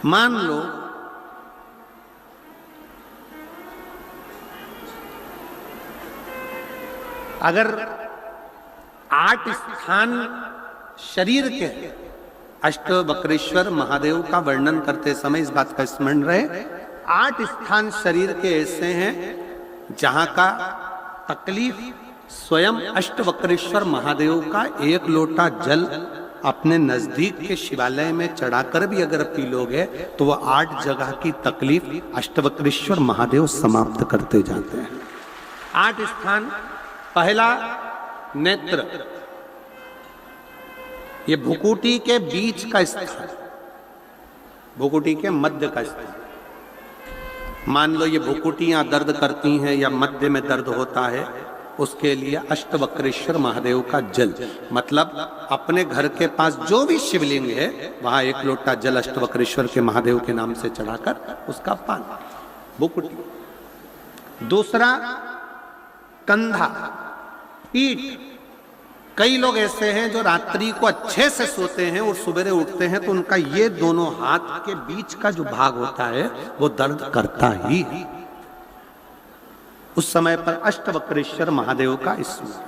मान लो अगर 8 स्थान शरीर के अष्टवक्रेश्वर महादेव का वर्णन करते समय इस बात का स्मरण रहे, 8 स्थान शरीर के ऐसे हैं जहां का तकलीफ स्वयं अष्टवक्रेश्वर महादेव का एक लोटा जल अपने नजदीक के शिवालय में चढ़ाकर भी अगर पी लोगे तो वह 8 जगह की तकलीफ अष्टवक्रेश्वर महादेव समाप्त करते जाते हैं। 8 स्थान। पहला नेत्र, ये भुकुटी के बीच का स्थान, भुकुटी के मध्य का स्थान। मान लो ये भुकुटियां दर्द करती हैं या मध्य में दर्द होता है, उसके लिए अष्टवक्रेश्वर महादेव का जल, मतलब अपने घर के पास जो भी शिवलिंग है वहां एक लोटा जल अष्टवक्रेश्वर के महादेव के नाम से चढ़ाकर उसका पान, भुकुटी। दूसरा कंधा, पीठ। कई लोग ऐसे हैं जो रात्रि को अच्छे से सोते हैं और सवेरे उठते हैं तो उनका ये दोनों हाथ के बीच का जो भाग होता है वो दर्द करता ही है। उस समय पर अष्टवक्रेश्वर महादेव का स्मरण,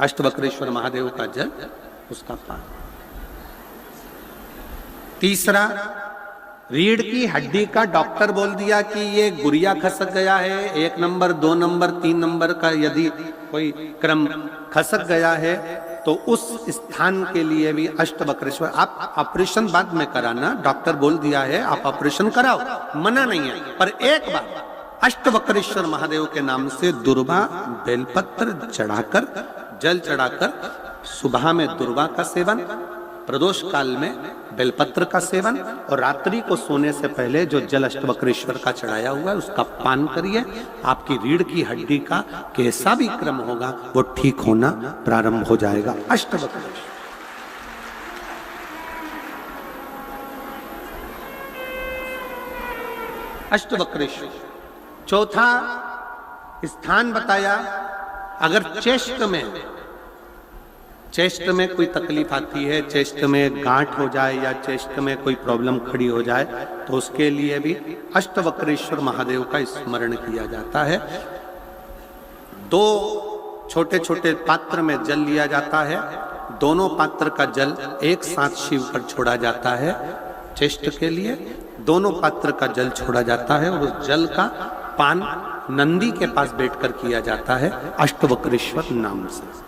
अष्टवक्रेश्वर महादेव का जल, उसका पान। तीसरा, रीढ़ की हड्डी का डॉक्टर बोल दिया कि ये गुरिया खसक गया है, 1 नंबर 2 नंबर 3 नंबर का यदि कोई क्रम खसक गया है तो उस स्थान के लिए भी अष्टवक्रेश्वर। आप ऑपरेशन बाद में कराना, डॉक्टर बोल दिया है आप ऑपरेशन कराओ, मना नहीं है, पर एक बार अष्टवक्रेश्वर महादेव के नाम से दुर्वा बेलपत्र चढ़ाकर, जल चढ़ाकर, सुबह में दुर्वा का सेवन, प्रदोष काल में बेलपत्र का सेवन और रात्रि को सोने से पहले जो जल अष्टवक्रेश्वर का चढ़ाया हुआ है उसका पान करिए। आपकी रीढ़ की हड्डी का कैसा भी क्रम होगा वो ठीक होना प्रारंभ हो जाएगा। अष्टवक्रेश्वर। अष्टवक्रेश्वर। चौथा स्थान बताया, अगर चेस्ट में कोई तकलीफ आती है, चेस्ट में गांठ हो जाए या चेस्ट में कोई प्रॉब्लम खड़ी हो जाए तो उसके लिए भी अष्टवक्रेश्वर महादेव का स्मरण किया जाता है। 2 छोटे छोटे पात्र में जल लिया जाता है, दोनों पात्र का जल एक साथ शिव पर छोड़ा जाता है। चेस्ट के लिए दोनों पात्र का जल छोड़ा जाता है और उस जल का पान नंदी के पास बैठकर किया जाता है अष्टवक्रेश्वर नाम से।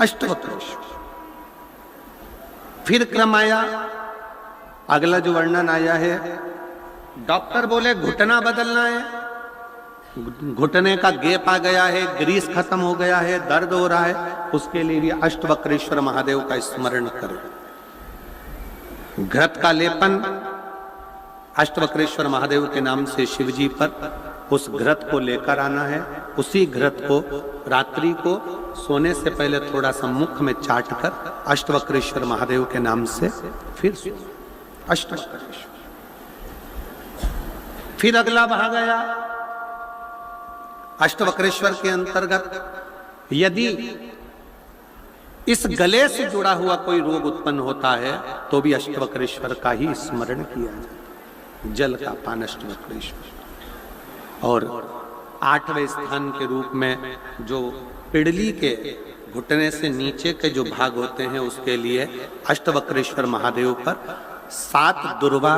अष्टवक्रेश्वर। फिर क्रम आया, अगला जो वर्णन आया है, डॉक्टर बोले घुटना बदलना है, घुटने का गैप आ गया है, ग्रीस खत्म हो गया है, दर्द हो रहा है, उसके लिए भी अष्टवक्रेश्वर महादेव का स्मरण करें। घृत का लेपन अष्टवक्रेश्वर महादेव के नाम से शिवजी पर उस घृत को लेकर आना है। उसी घृत को रात्रि को सोने से पहले थोड़ा सा मुख में चाट कर अष्टवक्रेश्वर महादेव के नाम से फिर अष्टवक्रेश्वर। फिर अगला भाग आया अष्टवक्रेश्वर के अंतर्गत, यदि इस गले से जुड़ा हुआ कोई रोग उत्पन्न होता है तो भी अष्टवक्रेश्वर का ही स्मरण किया जाए, जल का पान अष्टवक्रेश्वर। और 8वें स्थान के रूप में जो पिड़ली के घुटने से नीचे के जो भाग होते हैं उसके लिए अष्टवक्रेश्वर महादेव पर 7 दुर्वा,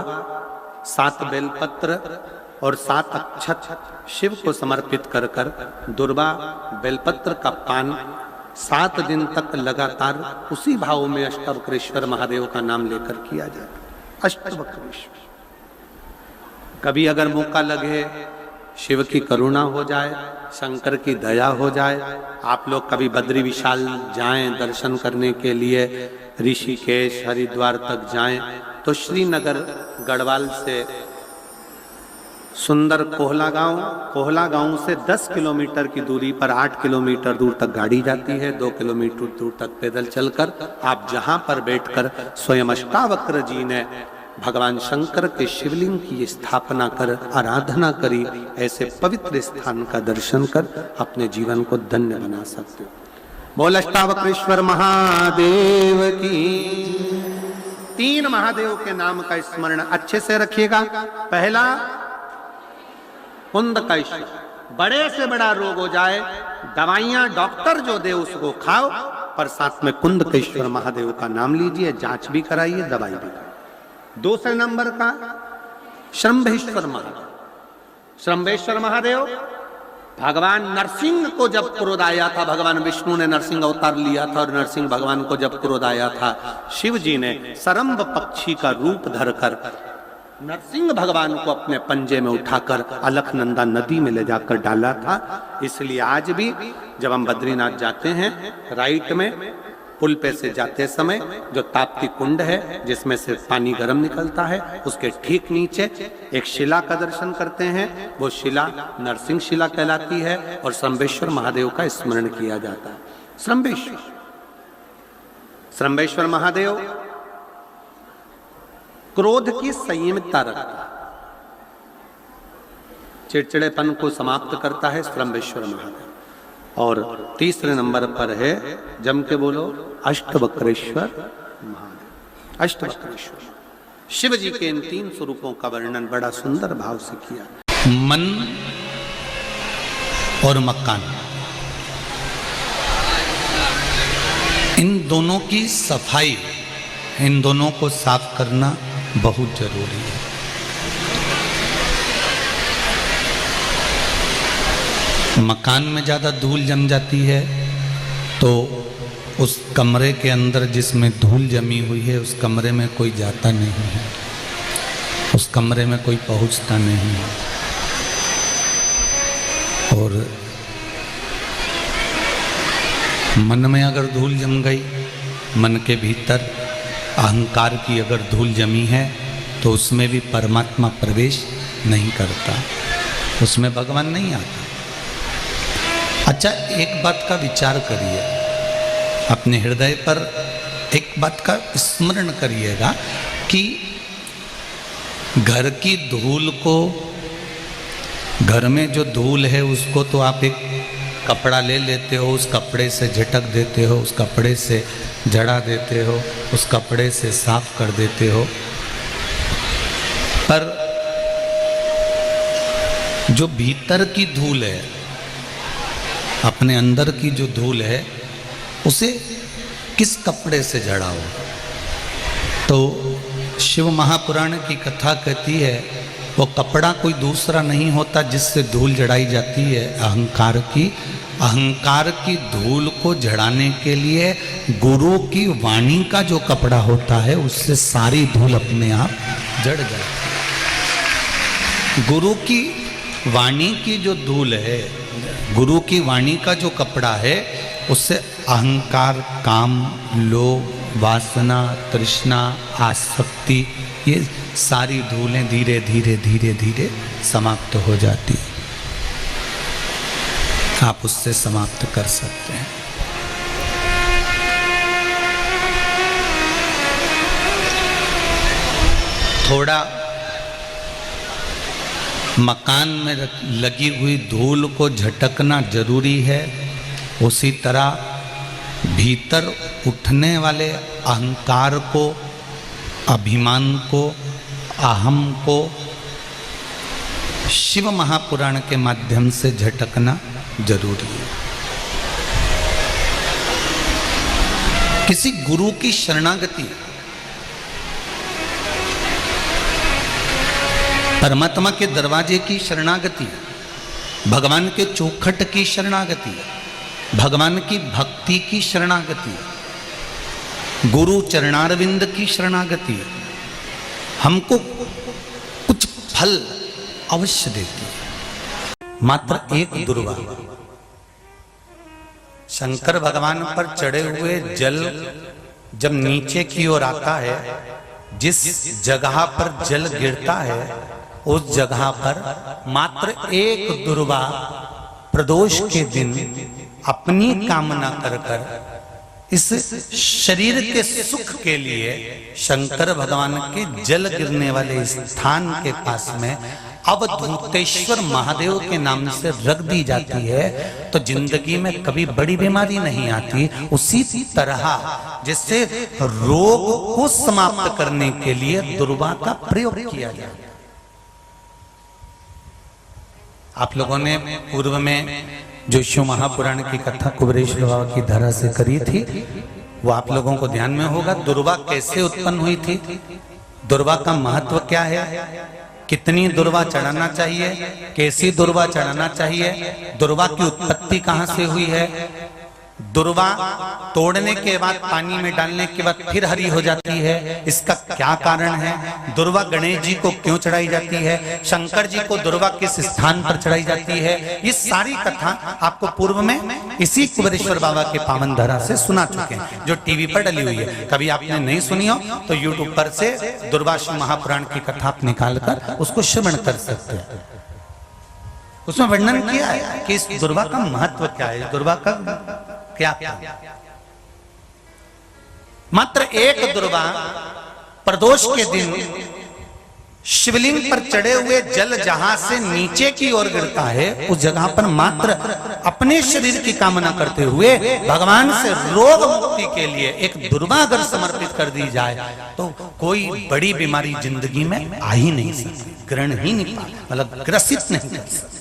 7 बेलपत्र और 7 अक्षत शिव को समर्पित कर कर दुर्वा बेलपत्र का पान 7 दिन तक लगातार उसी भाव में अष्टवक्रेश्वर महादेव का नाम लेकर किया जाए। अष्टवक्रेश्वर। कभी अगर मौका लगे, शिव की करुणा हो जाए, शंकर की दया हो जाए, आप लोग कभी बद्री विशाल जाएं दर्शन करने के लिए, ऋषिकेश हरिद्वार तक जाएं तो श्रीनगर गढ़वाल से सुंदर कोहला गांव से 10 किलोमीटर की दूरी पर 8 किलोमीटर दूर तक गाड़ी जाती है, 2 किलोमीटर दूर तक पैदल चलकर आप जहां पर बैठकर स्वयं अष्टावक्र जी ने भगवान शंकर के शिवलिंग की स्थापना कर आराधना करी, ऐसे पवित्र स्थान का दर्शन कर अपने जीवन को धन्य बना सकते हो। बोल अष्टावक्रेश्वर महादेव की। 3 महादेव के नाम का स्मरण अच्छे से रखिएगा। पहला कुंदकेश्वर, बड़े से बड़ा रोग हो जाए, दवाइयां डॉक्टर जो दे उसको खाओ, पर साथ में कुंदकेश्वर महादेव का नाम लीजिए, जांच भी कराइए, दवाई भी कराइए। दूसरे नंबर का श्रंभेश्वर महादेव। श्रंभेश्वर महादेव भगवान नरसिंह को जब क्रोध आया था, भगवान विष्णु ने नरसिंह अवतार लिया था, और नरसिंह भगवान को जब क्रोध आया था, शिव जी ने सरम्ब पक्षी का रूप धरकर नरसिंह भगवान को अपने पंजे में उठाकर अलकनंदा नदी में ले जाकर डाला था। इसलिए आज भी जब हम बद्रीनाथ जाते हैं, राइट में पुल पे से जाते समय जो ताप्ती कुंड है जिसमें से पानी गर्म निकलता है, उसके ठीक नीचे एक शिला का दर्शन करते हैं। वो शिला नरसिंह शिला कहलाती है और श्रंभेश्वर महादेव का स्मरण किया जाता है। श्रंभेश्वर महादेव क्रोध की संयमितता रखता है, चिड़चिड़ेपन को समाप्त करता है श्रंभेश्वर महादेव। और तीसरे नंबर पर है, जम के बोलो, अष्टवक्रेश्वर महादेव। अष्टवक्रेश्वर शिव जी के इन 3 स्वरूपों का वर्णन बड़ा सुंदर भाव से किया। मन और मकान, इन दोनों की सफाई, इन दोनों को साफ करना बहुत जरूरी है। मकान में ज़्यादा धूल जम जाती है तो उस कमरे के अंदर जिसमें धूल जमी हुई है, उस कमरे में कोई जाता नहीं है, उस कमरे में कोई पहुंचता नहीं है। और मन में अगर धूल जम गई, मन के भीतर अहंकार की अगर धूल जमी है, तो उसमें भी परमात्मा प्रवेश नहीं करता, उसमें भगवान नहीं आता। अच्छा, एक बात का विचार करिए, अपने हृदय पर एक बात का स्मरण करिएगा कि घर की धूल को, घर में जो धूल है उसको तो आप एक कपड़ा ले लेते हो, उस कपड़े से झटक देते हो, उस कपड़े से जड़ा देते हो, उस कपड़े से साफ कर देते हो, पर जो भीतर की धूल है, अपने अंदर की जो धूल है, उसे किस कपड़े से जड़ाओ? तो शिव महापुराण की कथा कहती है, वो कपड़ा कोई दूसरा नहीं होता जिससे धूल जड़ाई जाती है, अहंकार की। अहंकार की धूल को जड़ाने के लिए गुरु की वाणी का जो कपड़ा होता है, उससे सारी धूल अपने आप जड़ जाती है। गुरु की वाणी की जो धूल है, गुरु की वाणी का जो कपड़ा है, उससे अहंकार, काम, लोभ, वासना, तृष्णा, आसक्ति, ये सारी धूलें धीरे धीरे धीरे धीरे समाप्त हो जाती है। आप उससे समाप्त कर सकते हैं। थोड़ा मकान में लगी हुई धूल को झटकना जरूरी है, उसी तरह भीतर उठने वाले अहंकार को, अभिमान को, अहम को शिव महापुराण के माध्यम से झटकना जरूरी है। किसी गुरु की शरणागति, परमात्मा के दरवाजे की शरणागति, भगवान के चौखट की शरणागति, भगवान की भक्ति की शरणागति, गुरु चरणारविंद की शरणागति हमको कुछ फल अवश्य देती है। मात्र एक दुर्वा, शंकर भगवान पर चढ़े हुए जल जब नीचे की ओर आता है, जिस जगह पर जल गिरता है, उस जगह पर मात्र एक दुर्वा प्रदोष के दिन अपनी कामना कर कर इस शरीर के सुख के लिए शंकर भगवान के जल गिरने वाले स्थान के पास में अवधूतेश्वर महादेव के नाम से रख दी जाती है तो जिंदगी में कभी बड़ी बीमारी नहीं आती। उसी तरह जिससे रोग को समाप्त करने के लिए दुर्वा का प्रयोग किया जाए। आप लोगों ने पूर्व में जो शिव महापुराण की कथा कुबेरेश्वर बाबा की धरा से करी थी वो आप लोगों को ध्यान में होगा। दुर्वा कैसे उत्पन्न हुई थी, दुर्वा का महत्व क्या है, कितनी दुर्वा चढ़ाना चाहिए, कैसी दुर्वा चढ़ाना चाहिए, दुर्वा की उत्पत्ति कहां से हुई है, दुर्वा तोड़ने के बाद पानी में डालने के बाद फिर हरी हो जाती है, इसका क्या कारण है, दुर्वा गणेश जी को क्यों चढ़ाई जाती है, शंकर जी को दुर्वा किस स्थान पर चढ़ाई जाती है, ये सारी कथा आपको पूर्व में इसी कुबेरेश्वर बाबा के पावन धरा से सुना चुके हैं जो टीवी पर डली हुई है। कभी आपने नहीं सुनी हो तो यूट्यूब पर से दुर्वा शिव महापुराण की कथा आप निकाल कर उसको श्रवण कर सकते हैं। उसमें वर्णन किया है कि इस दुर्वा का महत्व क्या है, दुर्वा का क्या मात्र एक दुर्वा प्रदोष के दिन शिवलिंग पर चढ़े हुए जल जहां से नीचे की ओर गिरता है उस जगह पर मात्र अपने शरीर की कामना करते हुए भगवान से रोग मुक्ति के लिए एक दुर्वा अगर समर्पित कर दी जाए तो कोई बड़ी बीमारी जिंदगी में आ ही नहीं सकती, ग्रहण ही नहीं पा, मतलब ग्रसित नहीं कर सकती।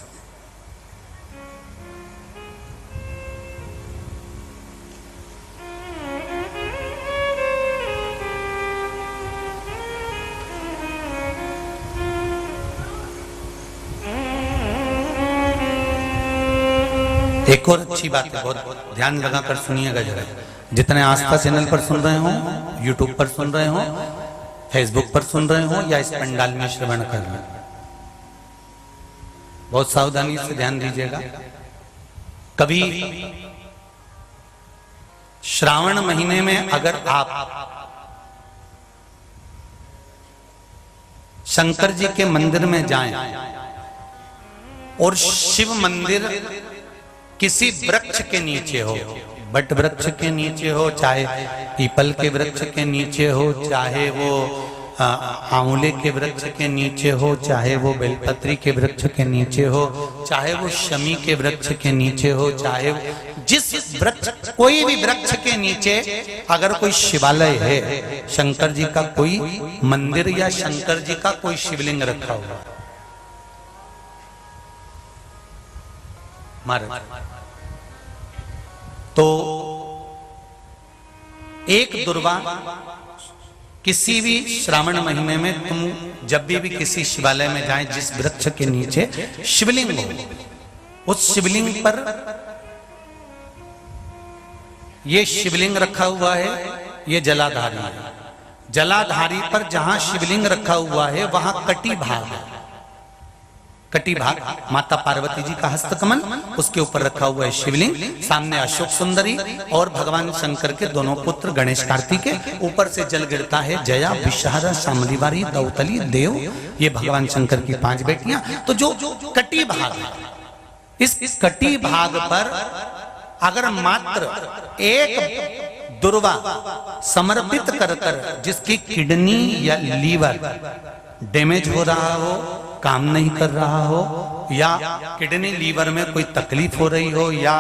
एक और अच्छी बात है, बहुत ध्यान लगाकर सुनिएगा जरा। जितने आस्था चैनल पर सुन रहे हो, यूट्यूब पर सुन रहे हो, फेसबुक पर सुन रहे हो या इस पंडाल में श्रवण कर रहे हो, बहुत सावधानी से ध्यान दीजिएगा। कभी श्रावण महीने में अगर आप शंकर जी के मंदिर में जाएं और शिव मंदिर किसी वृक्ष के नीचे हो, बट वृक्ष के नीचे हो, चाहे पीपल के वृक्ष के नीचे हो, चाहे वो आंवले के वृक्ष के नीचे हो, चाहे वो बेलपत्री के वृक्ष के नीचे हो, चाहे वो शमी के वृक्ष के नीचे हो, चाहे जिस वृक्ष कोई भी वृक्ष के नीचे अगर कोई शिवालय है, शंकर जी का कोई मंदिर या शंकर जी का कोई शिवलिंग रखा हुआ महाराज, तो एक दुर्वा किसी भी श्रावण महीने में तुम जब भी किसी शिवालय में जाएं जिस वृक्ष के नीचे शिवलिंग हो, उस शिवलिंग पर ये शिवलिंग रखा हुआ है, ये जलाधारी है, जलाधारी पर जहां शिवलिंग रखा हुआ है वहां कटी भाग है, कटी भाग माता पार्वती जी का हस्तकमल, उसके ऊपर रखा हुआ है शिवलिंग, सामने अशोक सुंदरी और भगवान शंकर के दोनों पुत्र गणेश कार्तिकेय, ऊपर से जल गिरता है जया विषहारा शामलीवारी दौतली देव, ये भगवान शंकर की 5 बेटियां। तो जो कटी भाग है, इस कटी भाग पर अगर मात्र एक दुर्वा समर्पित कर जिसकी किडनी या लीवर डैमेज हो रहा हो, काम नहीं कर रहा हो, या किडनी लीवर में कोई तकलीफ हो रही हो, या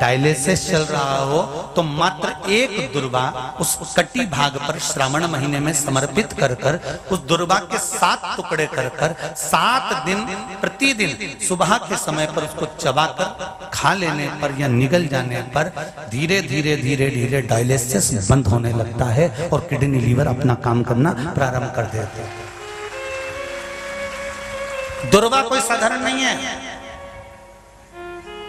डायलिसिस चल रहा हो, तो मात्र एक दुर्वा उस कटी भाग पर श्रावण महीने में समर्पित कर उस दुर्वा के 7 टुकड़े कर 7 दिन प्रतिदिन सुबह के समय पर उसको चबाकर खा लेने पर या निगल जाने पर धीरे धीरे धीरे धीरे डायलिसिस बंद होने लगता है और किडनी लीवर अपना काम करना प्रारंभ कर देते हैं। दुर्वा कोई साधारण नहीं है।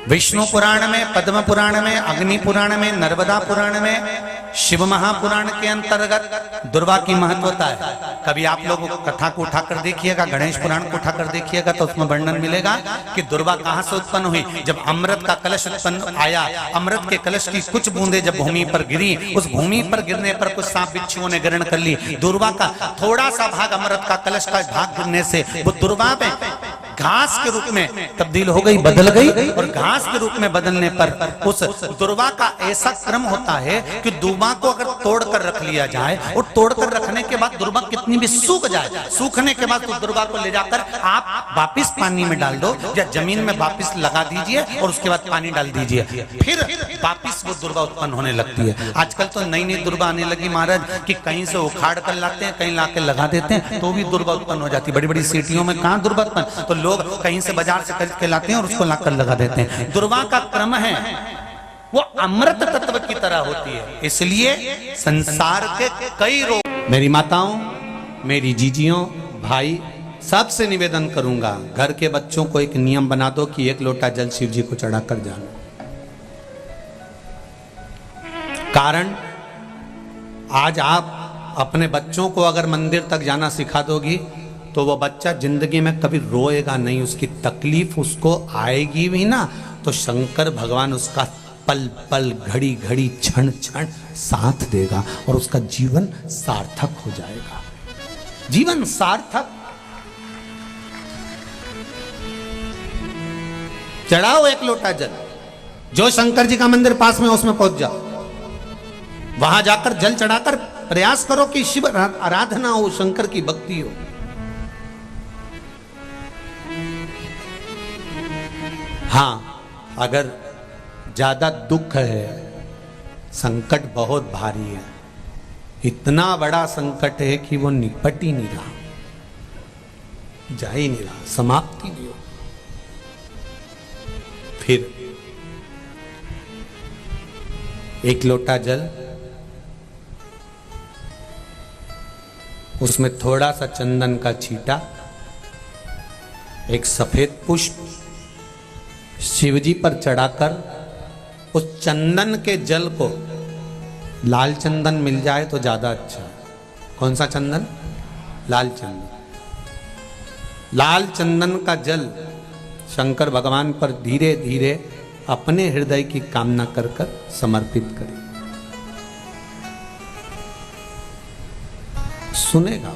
विष्णु पुराण में, पद्म पुराण में, अग्नि पुराण में, नर्मदा पुराण में, शिव महापुराण के अंतर्गत दुर्वा की महत्वता है। कभी आप लोग कथा को उठाकर देखिएगा, गणेश पुराण को उठाकर देखिएगा तो उसमें वर्णन मिलेगा कि दुर्वा कहां से उत्पन्न हुई। जब अमृत का कलश उत्पन्न आया, अमृत के कलश की कुछ बूंदें जब भूमि पर गिरी, उस भूमि पर गिरने पर कुछ सांप बिच्छुओं ने ग्रहण कर ली। दुर्वा का थोड़ा सा भाग, अमृत का कलश का भाग गिरने से वो दुर्वा में घास के रूप में तब्दील हो गई, बदल गई। और घास के रूप में बदलने पर उस दुर्वा का ऐसा क्रम होता है कि दुर्वा को अगर तोड़कर रख लिया जाए और तोड़कर रखने के बाद दुर्वा कितनी भी सूख जाए, सूखने के बाद उस दुर्वा को ले जाकर आप वापिस पानी में डाल दो या जमीन में वापिस लगा दीजिए और उसके बाद पानी डाल दीजिए, फिर वापिस वो दुर्वा उत्पन्न होने लगती है। आजकल तो नई नई दुर्वा आने लगी महाराज कि कहीं से उखाड़ कर लाते हैं, कहीं लाके लगा देते हैं तो भी दुर्वा उत्पन्न हो जाती है। बड़ी बड़ी सिटियों में कहां दुर्वा उत्पन्न, तो लोग कहीं से बाजार से खरीद के लाते हैं और उसको लाकर लगा देते हैं। दुर्वा का क्रम है वो अमृत तत्व की तरह होती है। इसलिए संसार के कई रोग, मेरी माताओं, मेरी जीजियों, भाई, सबसे निवेदन करूंगा, घर के बच्चों को एक नियम बना दो कि 1 लोटा जल शिव जी को चढ़ाकर जाना। कारण आज आप अपने बच्चों को अगर मंदिर तक जाना सिखा दोगी तो वो बच्चा जिंदगी में कभी रोएगा नहीं, उसकी तकलीफ उसको आएगी भी ना तो शंकर भगवान उसका पल पल, घड़ी घड़ी, क्षण क्षण साथ देगा और उसका जीवन सार्थक हो जाएगा। जीवन सार्थक। चढ़ाओ 1 लोटा जल, जो शंकर जी का मंदिर पास में उसमें पहुंच जाओ, वहां जाकर जल चढ़ाकर प्रयास करो कि शिव आराधना हो, शंकर की भक्ति हो। हां, अगर ज्यादा दुख है, संकट बहुत भारी है, इतना बड़ा संकट है कि वो निपट ही नहीं रहा, जा ही नहीं रहा, समाप्ति नहीं हो, फिर 1 लोटा जल, उसमें थोड़ा सा चंदन का छींटा, एक सफेद पुष्प शिवजी पर चढ़ाकर उस चंदन के जल को, लाल चंदन मिल जाए तो ज्यादा अच्छा। कौन सा चंदन? लाल चंदन। लाल चंदन का जल शंकर भगवान पर धीरे धीरे अपने हृदय की कामना कर कर समर्पित करें। सुनेगा।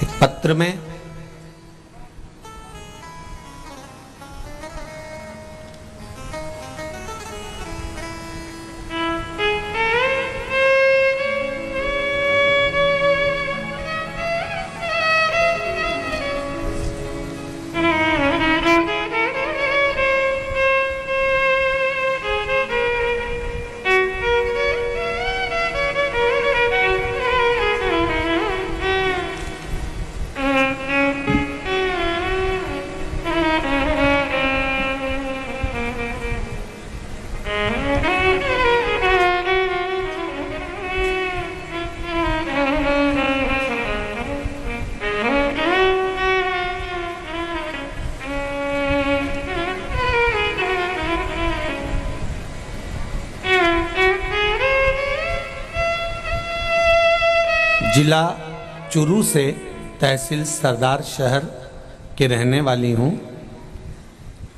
एक पत्र में जिला चुरू से तहसील सरदार शहर के रहने वाली हूँ।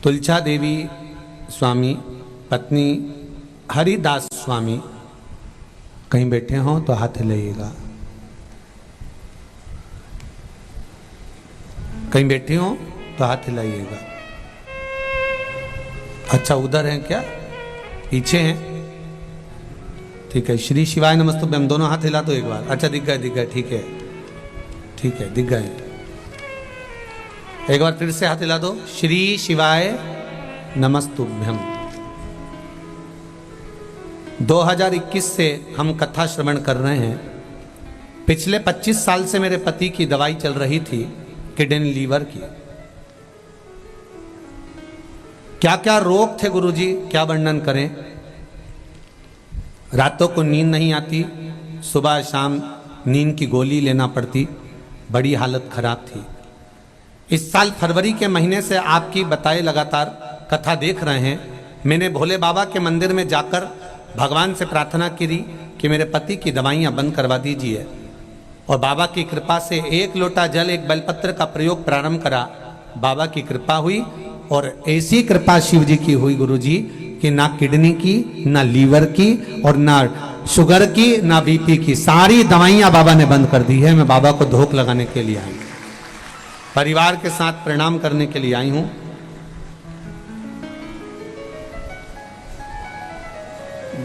तुलछा देवी स्वामी पत्नी हरिदास स्वामी कहीं बैठे हों तो हाथ हिलाइएगा। कहीं बैठे हों तो हाथ हिलाइएगा। अच्छा, उधर हैं क्या? पीछे हैं? ठीक है। श्री शिवाय नमस्तुभ्यं, हम दोनों हाथ हिला दो एक बार। अच्छा, दिख गए, ठीक है, ठीक है, दिख गए। एक बार फिर से हाथ हिला दो। श्री शिवाय नमस्तुभ्यं। 2021 से हम कथा श्रवण कर रहे हैं। पिछले 25 साल से मेरे पति की दवाई चल रही थी, किडनी लीवर की। क्या क्या रोग थे गुरुजी, क्या वर्णन करें। रातों को नींद नहीं आती, सुबह शाम नींद की गोली लेना पड़ती, बड़ी हालत खराब थी। इस साल फरवरी के महीने से आपकी बताए लगातार कथा देख रहे हैं। मैंने भोले बाबा के मंदिर में जाकर भगवान से प्रार्थना की कि मेरे पति की दवाइयाँ बंद करवा दीजिए, और बाबा की कृपा से 1 लोटा जल, 1 बेलपत्र का प्रयोग प्रारंभ करा। बाबा की कृपा हुई, और ऐसी कृपा शिव जी की हुई गुरुजी कि ना किडनी की, ना लीवर की और ना शुगर की ना बीपी की, सारी दवाइयां बाबा ने बंद कर दी है। मैं बाबा को धोख लगाने के लिए आई हूं, परिवार के साथ प्रणाम करने के लिए आई हूं।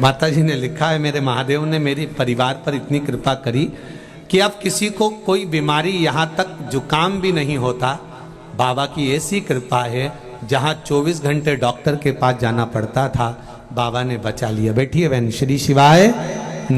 माता जी ने लिखा है, मेरे महादेव ने मेरे परिवार पर इतनी कृपा करी कि अब किसी को कोई बीमारी, यहाँ तक जुकाम भी नहीं होता। बाबा की ऐसी कृपा है, जहाँ 24 घंटे डॉक्टर के पास जाना पड़ता था, बाबा ने बचा लिया। बैठिए बहन, श्री शिवाय।